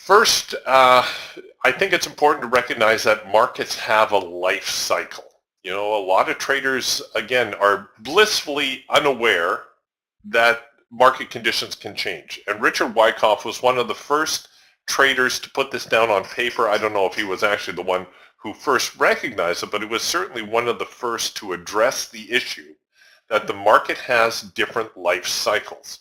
First, I think it's important to recognize that markets have a life cycle. You know, a lot of traders, again, are blissfully unaware that market conditions can change. And Richard Wyckoff was one of the first traders to put this down on paper. I don't know if he was actually the one who first recognized it, but he was certainly one of the first to address the issue that the market has different life cycles.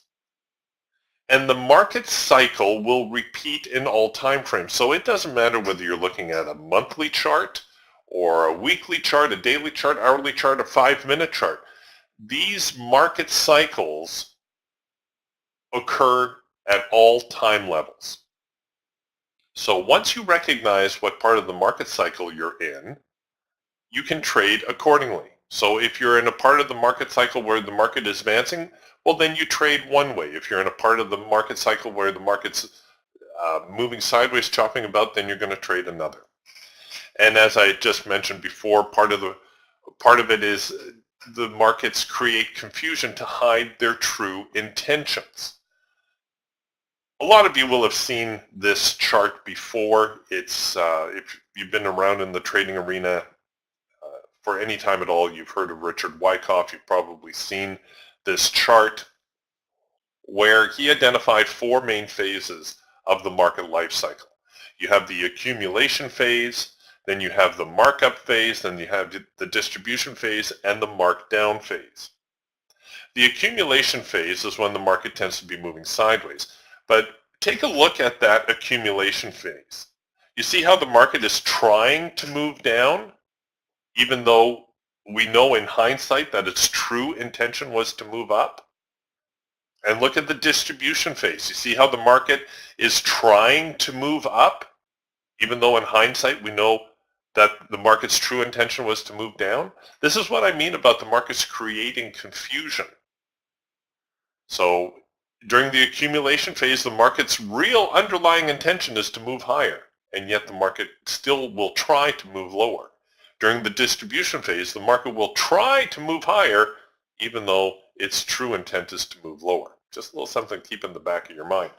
And the market cycle will repeat in all time frames. So it doesn't matter whether you're looking at a monthly chart or a weekly chart, a daily chart, hourly chart, a 5-minute chart. These market cycles occur at all time levels. So once you recognize what part of the market cycle you're in, you can trade accordingly. So if you're in a part of the market cycle where the market is advancing, well, then you trade one way. If you're in a part of the market cycle where the market's moving sideways, chopping about, then you're going to trade another. And as I just mentioned before, part of it is the markets create confusion to hide their true intentions. A lot of you will have seen this chart before. It's if you've been around in the trading arena for any time at all, you've heard of Richard Wyckoff. You've probably seen this chart where he identified 4 main phases of the market life cycle. You have the accumulation phase, then you have the markup phase, then you have the distribution phase, and the markdown phase. The accumulation phase is when the market tends to be moving sideways. But take a look at that accumulation phase. You see how the market is trying to move down, even though we know in hindsight that its true intention was to move up? And look at the distribution phase. You see how the market is trying to move up, even though in hindsight we know that the market's true intention was to move down? This is what I mean about the markets creating confusion. So during the accumulation phase, the market's real underlying intention is to move higher, and yet the market still will try to move lower. During the distribution phase, the market will try to move higher, even though its true intent is to move lower. Just a little something to keep in the back of your mind.